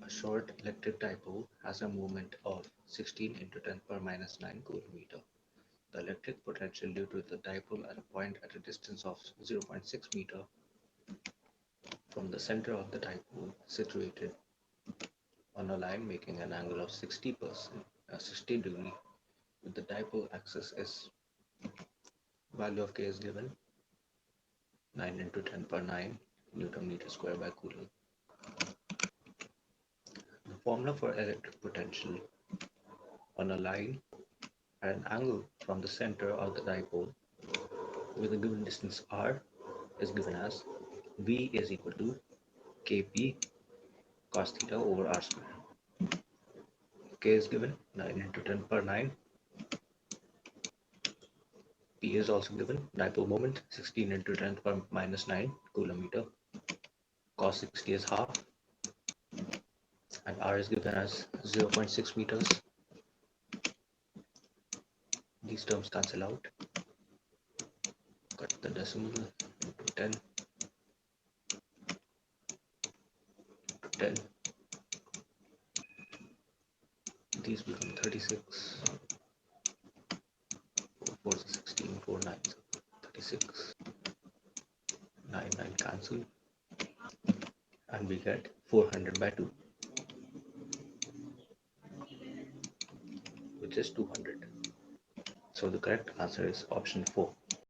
A short electric dipole has a moment of 16 into 10 power minus 9 coulometer. The electric potential due to the dipole at a point at a distance of 0.6 meter from the center of the dipole situated on a line making an angle of 60 degree with the dipole axis is value of k is given 9 into 10 power 9 Newton meter square by Coulomb. The formula for electric potential on a line at an angle from the center of the dipole with a given distance r is given as V is equal to Kp cos theta over r square. K is given 9 into 10 power 9. P is also given dipole moment 16 into 10 power minus 9 coulometer. Cos 60 is half and r is given as 0.6 meters. These terms cancel out. Cut the decimal into 10 to 10. These become 36. 4 4 is 16, 4 9 is 36. 9 9 cancel. And we get 400 by 2, which is 200. So the correct answer is option 4.